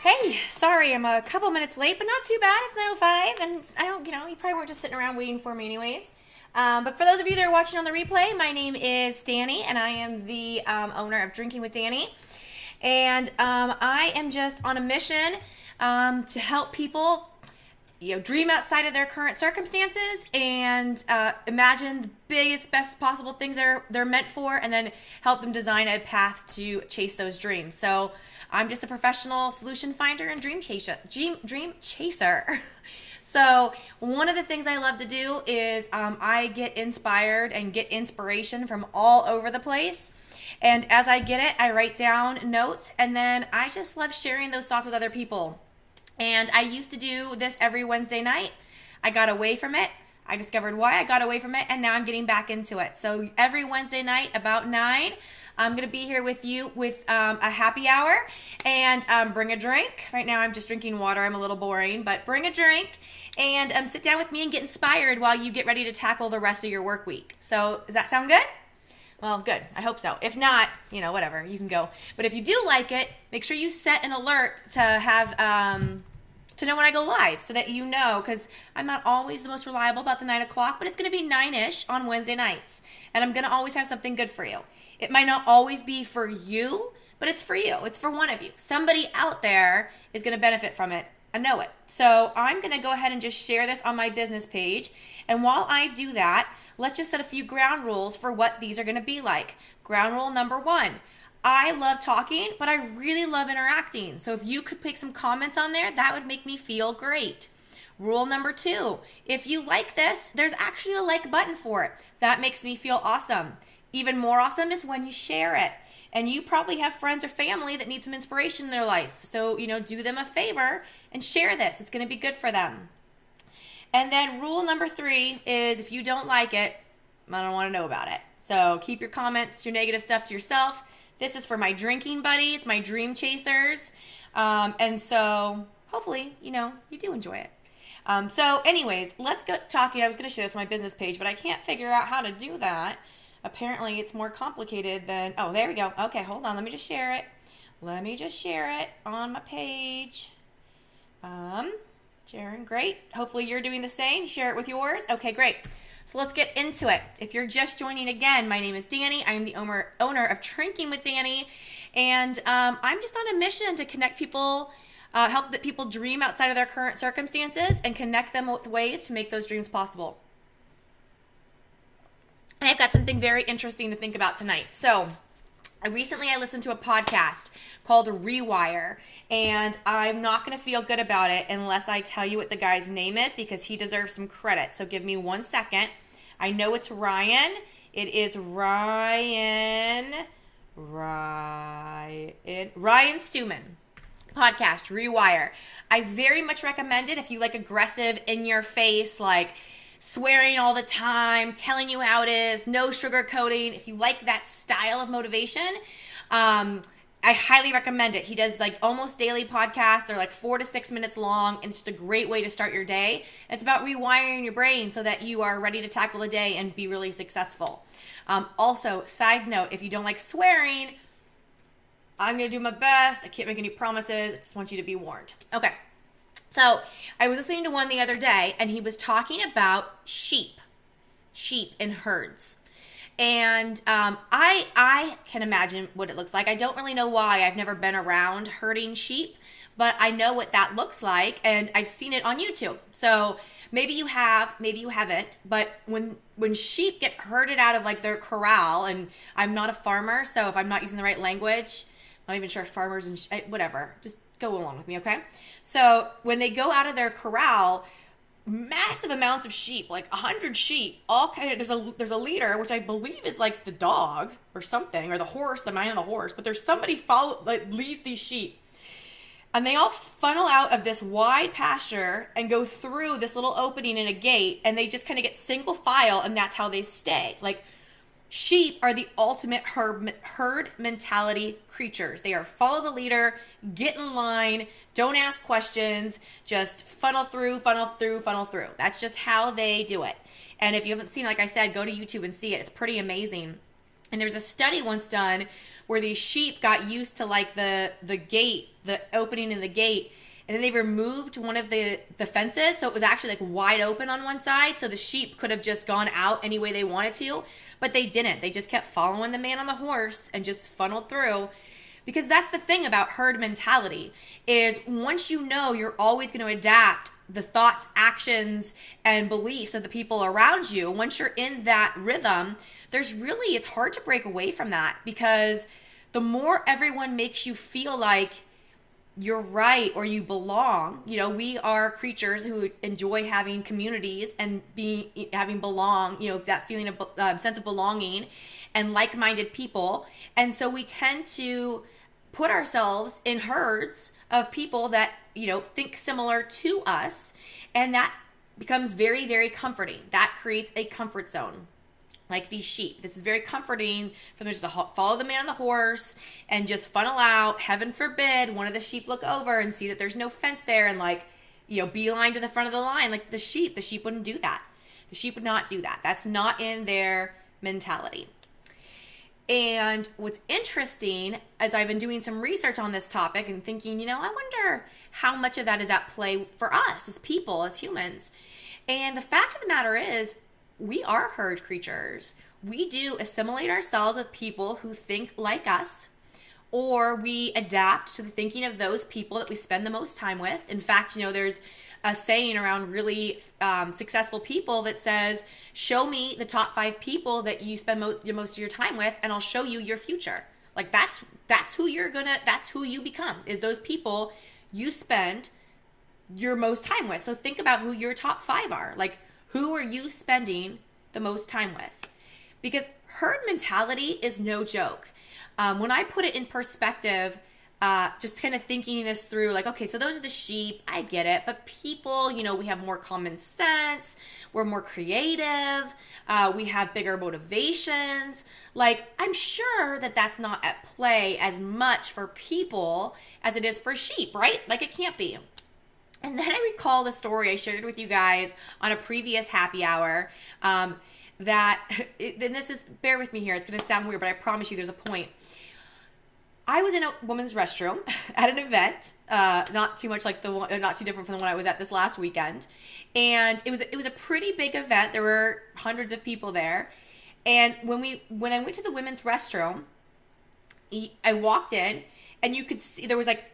Hey, sorry, I'm a couple minutes late, but not too bad. It's 9:05, and I don't, you probably weren't just sitting around waiting for me anyways. But for those of you that are watching on the replay, my name is Danny, and I am the owner of Drinking with Danny. And I am just on a mission to help people dream outside of their current circumstances and imagine the biggest, best possible things they're meant for, and then help them design a path to chase those dreams. So I'm just a professional solution finder and dream chaser. Dream chaser. So one of the things I love to do is I get inspired and get inspiration from all over the place. And as I get it, I write down notes, and then I just love sharing those thoughts with other people. And I used to do this every Wednesday night. I got away from it. I discovered why I got away from it, and now I'm getting back into it. So every Wednesday night about 9, I'm going to be here with you with a happy hour, and bring a drink. Right now I'm just drinking water. I'm a little boring, but bring a drink and sit down with me and get inspired while you get ready to tackle the rest of your work week. So does that sound good? Well, good. I hope so. If not, whatever, you can go. But if you do like it, make sure you set an alert to have to know when I go live, so that you know, because I'm not always the most reliable about the 9 o'clock, but it's going to be 9-ish on Wednesday nights, and I'm going to always have something good for you. It might not always be for you, but it's for you. It's for one of you. Somebody out there is going to benefit from it. I know it. So I'm going to go ahead and just share this on my business page. And while I do that, let's just set a few ground rules for what these are going to be like. Ground rule number 1. I love talking, but I really love interacting. So if you could pick some comments on there, that would make me feel great. Rule number 2. If you like this, there's actually a like button for it. That makes me feel awesome. Even more awesome is when you share it. And you probably have friends or family that need some inspiration in their life. So, do them a favor and share this. It's going to be good for them. And then rule number 3 is, if you don't like it, I don't want to know about it. So keep your comments, your negative stuff to yourself. This is for my drinking buddies, my dream chasers. And so hopefully, you do enjoy it. So anyways, let's get talking. I was going to show this on my business page, but I can't figure out how to do that. Apparently it's more complicated than, oh, there we go. Okay, hold on. Let me just share it. Let me just share it on my page. Sharon, great. Hopefully you're doing the same. Share it with yours. Okay, great. So let's get into it. If you're just joining again, my name is Danny. I am the owner of Drinking with Danny. And I'm just on a mission to connect people, help that people dream outside of their current circumstances and connect them with ways to make those dreams possible. And I've got something very interesting to think about tonight. So recently I listened to a podcast called Rewire, and I'm not going to feel good about it unless I tell you what the guy's name is, because he deserves some credit. So give me 1 second. I know it's Ryan. It is Ryan Stewman. Podcast, Rewire. I very much recommend it if you like aggressive, in your face, like swearing all the time, telling you how it is, no sugarcoating. If you like that style of motivation, I highly recommend it. He does like almost daily podcasts. They're like 4 to 6 minutes long, and it's just a great way to start your day. It's about rewiring your brain so that you are ready to tackle the day and be really successful. Also, side note, if you don't like swearing, I'm going to do my best. I can't make any promises. I just want you to be warned. Okay. So I was listening to one the other day, and he was talking about sheep in herds. And I can imagine what it looks like. I don't really know why. I've never been around herding sheep, but I know what that looks like, and I've seen it on YouTube. So maybe you have, maybe you haven't, but when sheep get herded out of like their corral, and I'm not a farmer, so if I'm not using the right language, I'm not even sure if farmers and whatever, just go along with me, okay? So when they go out of their corral, massive amounts of sheep, like 100 sheep, all kind of, there's a leader, which I believe is like the dog or something, or the horse, the man on the horse, but there's somebody leads these sheep. And they all funnel out of this wide pasture and go through this little opening in a gate, and they just kind of get single file, and that's how they stay. Like, sheep are the ultimate herd mentality creatures. They are follow the leader, get in line, don't ask questions, just funnel through. That's just how they do it. And if you haven't seen, like I said, go to YouTube and see it. It's pretty amazing. And there was a study once done where these sheep got used to like the gate, the opening in the gate, and then they removed one of the fences, so it was actually like wide open on one side, so the sheep could have just gone out any way they wanted to, but they didn't. They just kept following the man on the horse and just funneled through. Because that's the thing about herd mentality, is once you know, you're always going to adapt the thoughts, actions, and beliefs of the people around you. Once you're in that rhythm, it's hard to break away from that, because the more everyone makes you feel like you're right or you belong, we are creatures who enjoy having communities and having that feeling of sense of belonging and like-minded people. And so we tend to put ourselves in herds of people that, think similar to us. And that becomes very, very comforting. That creates a comfort zone. Like these sheep. This is very comforting for them just to follow the man on the horse and just funnel out. Heaven forbid one of the sheep look over and see that there's no fence there and beeline to the front of the line. Like the sheep wouldn't do that. The sheep would not do that. That's not in their mentality. And what's interesting, as I've been doing some research on this topic and thinking, I wonder how much of that is at play for us as people, as humans. And the fact of the matter is, we are herd creatures. We do assimilate ourselves with people who think like us, or we adapt to the thinking of those people that we spend the most time with. In fact, there's a saying around really successful people that says, show me the top 5 people that you spend most of your time with, and I'll show you your future. Like that's who that's who you become, is those people you spend your most time with. So think about who your top 5 are. Like, who are you spending the most time with? Because herd mentality is no joke. When I put it in perspective, just kind of thinking this through, like, okay, so those are the sheep, I get it. But people, we have more common sense. We're more creative. We have bigger motivations. Like, I'm sure that that's not at play as much for people as it is for sheep, right? Like, it can't be. And then I recall the story I shared with you guys on a previous happy hour, and this is, bear with me here, it's going to sound weird, but I promise you there's a point. I was in a women's restroom at an event, not too different from the one I was at this last weekend. And it was a pretty big event. There were hundreds of people there. And when I went to the women's restroom, I walked in and you could see there was like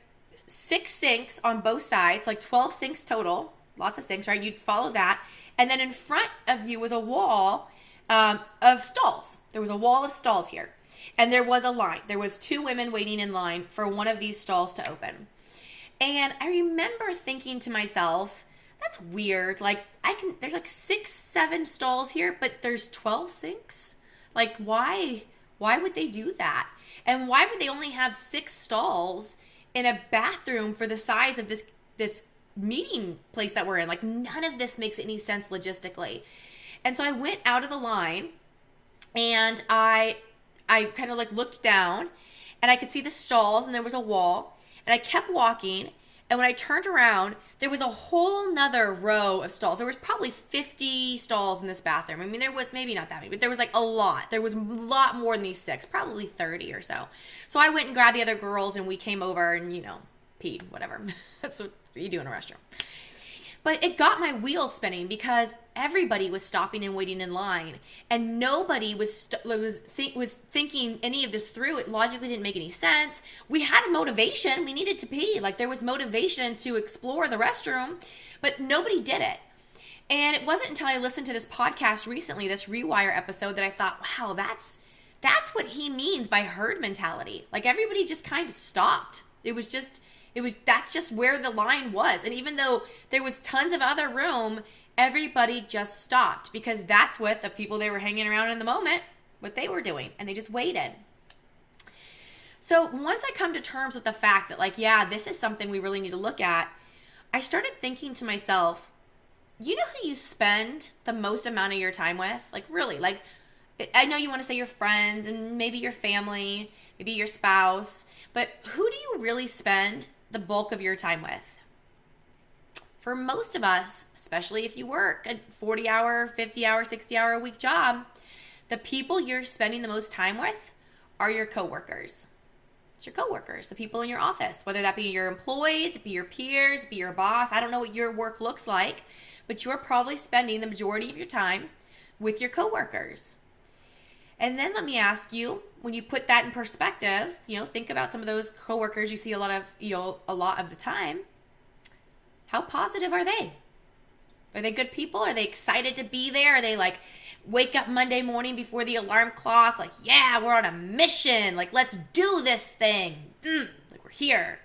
6 sinks on both sides, like 12 sinks total, lots of sinks, right? You'd follow that. And then in front of you was a wall of stalls. There was a wall of stalls here. And there was a line. There was 2 women waiting in line for one of these stalls to open. And I remember thinking to myself, that's weird. Like, there's like 6, 7 stalls here, but there's 12 sinks? Like, why would they do that? And why would they only have 6 stalls in a bathroom for the size of this meeting place that we're in? Like, none of this makes any sense logistically. And so I went out of the line and I kind of like looked down and I could see the stalls and there was a wall, and I kept walking. And when I turned around, there was a whole nother row of stalls. There was probably 50 stalls in this bathroom. I mean, there was maybe not that many, but there was like a lot. There was a lot more than these 6, probably 30 or so. So I went and grabbed the other girls and we came over and, peed, whatever. That's what you do in a restroom. But it got my wheels spinning because everybody was stopping and waiting in line, and nobody was thinking any of this through. It logically didn't make any sense. We had a motivation. We needed to pee. Like, there was motivation to explore the restroom, but nobody did it. And it wasn't until I listened to this podcast recently, this Rewire episode, that I thought, wow, that's what he means by herd mentality. Like, everybody just kind of stopped. That's just where the line was. And even though there was tons of other room, everybody just stopped, because that's what the people they were hanging around in the moment, what they were doing. And they just waited. So once I come to terms with the fact that, like, yeah, this is something we really need to look at, I started thinking to myself, you know who you spend the most amount of your time with? Like, really, like, I know you want to say your friends and maybe your family, maybe your spouse, but who do you really spend the bulk of your time with? For most of us, especially if you work a 40-hour, 50-hour, 60-hour a week job, The people you're spending the most time with are your coworkers. It's your coworkers, the people in your office, whether that be your employees, be your peers, be your boss. I don't know what your work looks like, but you're probably spending the majority of your time with your coworkers. And then let me ask you, when you put that in perspective, think about some of those coworkers you see a lot of the time. How positive are they? Are they good people? Are they excited to be there? Are they like wake up Monday morning before the alarm clock? Like, yeah, we're on a mission. Like, let's do this thing. Like, we're here.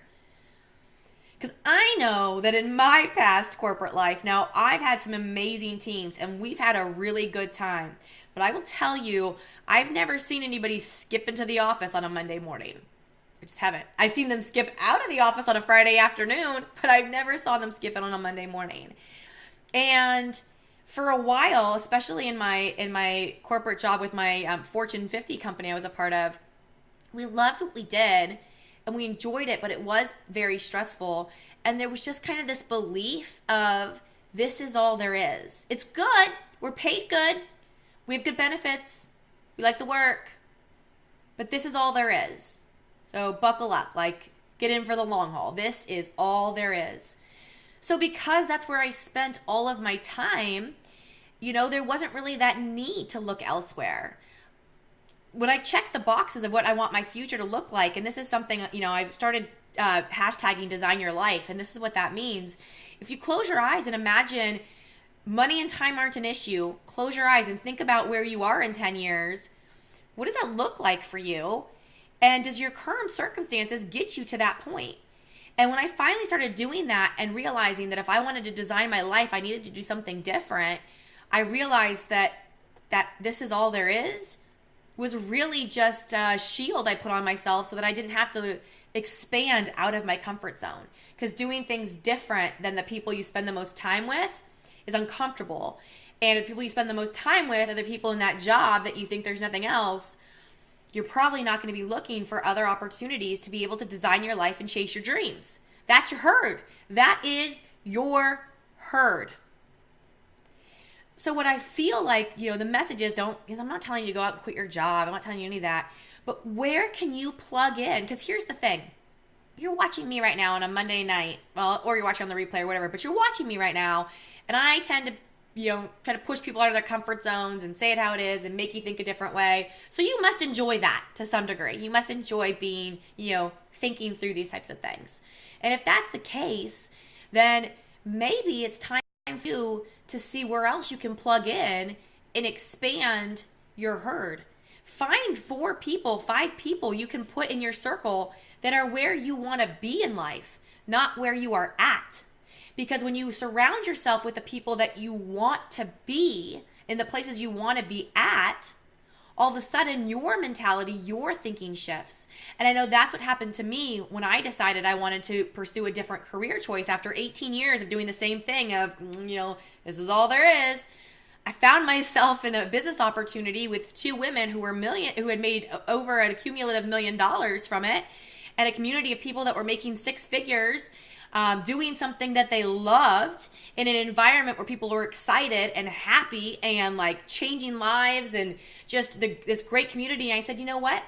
Because I know that in my past corporate life, now I've had some amazing teams and we've had a really good time. But I will tell you, I've never seen anybody skip into the office on a Monday morning. I just haven't. I've seen them skip out of the office on a Friday afternoon, but I've never saw them skip in on a Monday morning. And for a while, especially in my corporate job with my Fortune 50 company I was a part of, we loved what we did and we enjoyed it, but it was very stressful. And there was just kind of this belief of this is all there is. It's good. We're paid good. We have good benefits. We like the work. But this is all there is. So buckle up, like get in for the long haul. This is all there is. So because that's where I spent all of my time, there wasn't really that need to look elsewhere. When I check the boxes of what I want my future to look like, and this is something, I've started hashtagging Design Your Life, and this is what that means. If you close your eyes and imagine money and time aren't an issue, close your eyes and think about where you are in 10 years. What does that look like for you? And does your current circumstances get you to that point? And when I finally started doing that and realizing that if I wanted to design my life, I needed to do something different, I realized that this is all there is was really just a shield I put on myself so that I didn't have to expand out of my comfort zone. Because doing things different than the people you spend the most time with is uncomfortable. And the people you spend the most time with are the people in that job that you think there's nothing else. You're probably not going to be looking for other opportunities to be able to design your life and chase your dreams. That's your herd. That is your herd. So what I feel like, the message is I'm not telling you to go out and quit your job. I'm not telling you any of that. But where can you plug in? Because here's the thing. You're watching me right now on a Monday night, or you're watching on the replay or whatever, but you're watching me right now. And I tend to try to push people out of their comfort zones and say it how it is and make you think a different way. So you must enjoy that to some degree. You must enjoy being, thinking through these types of things. And if that's the case, then maybe it's time for you to see where else you can plug in and expand your herd. Find 5 people you can put in your circle that are where you want to be in life, not where you are at. Because when you surround yourself with the people that you want to be in the places you want to be at, all of a sudden your mentality, your thinking shifts. And I know that's what happened to me when I decided I wanted to pursue a different career choice after 18 years of doing the same thing of, this is all there is. I found myself in a business opportunity with 2 women who had made over a cumulative $1 million from it, and a community of people that were making 6 figures, doing something that they loved in an environment where people were excited and happy and like changing lives and just this great community. And I said, you know what?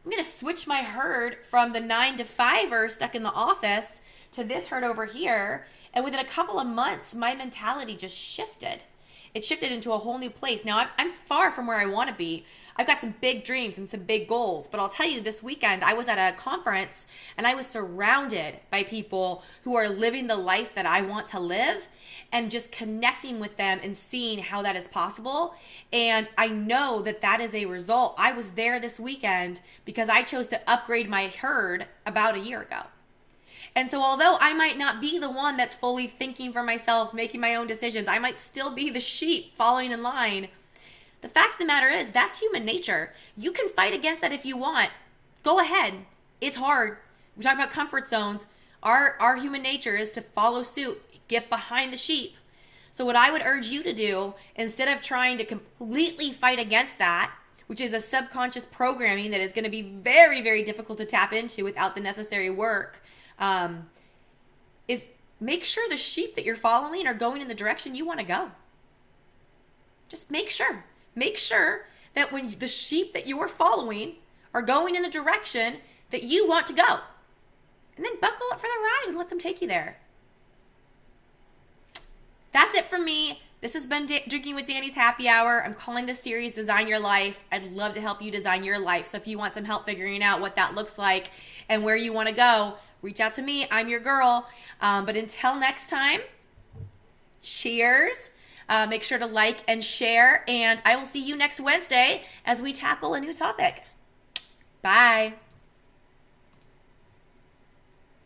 I'm going to switch my herd from the 9-to-5er stuck in the office to this herd over here. And within a couple of months, my mentality just shifted. It shifted into a whole new place. Now, I'm far from where I want to be. I've got some big dreams and some big goals, but I'll tell you, this weekend I was at a conference and I was surrounded by people who are living the life that I want to live and just connecting with them and seeing how that is possible. And I know that is a result. I was there this weekend because I chose to upgrade my herd about a year ago. And so although I might not be the one that's fully thinking for myself, making my own decisions, I might still be the sheep following in line. The fact of the matter is, that's human nature. You can fight against that if you want. Go ahead. It's hard. We talk about comfort zones. Our human nature is to follow suit, get behind the sheep. So what I would urge you to do, instead of trying to completely fight against that, which is a subconscious programming that is going to be very, very difficult to tap into without the necessary work, is make sure the sheep that you're following are going in the direction you want to go. Just make sure. Make sure that when the sheep that you are following are going in the direction that you want to go. And then buckle up for the ride and let them take you there. That's it from me. This has been Drinking with Dani's Happy Hour. I'm calling this series Design Your Life. I'd love to help you design your life. So if you want some help figuring out what that looks like and where you want to go, reach out to me. I'm your girl. But until next time, cheers. Make sure to like and share. And I will see you next Wednesday as we tackle a new topic. Bye.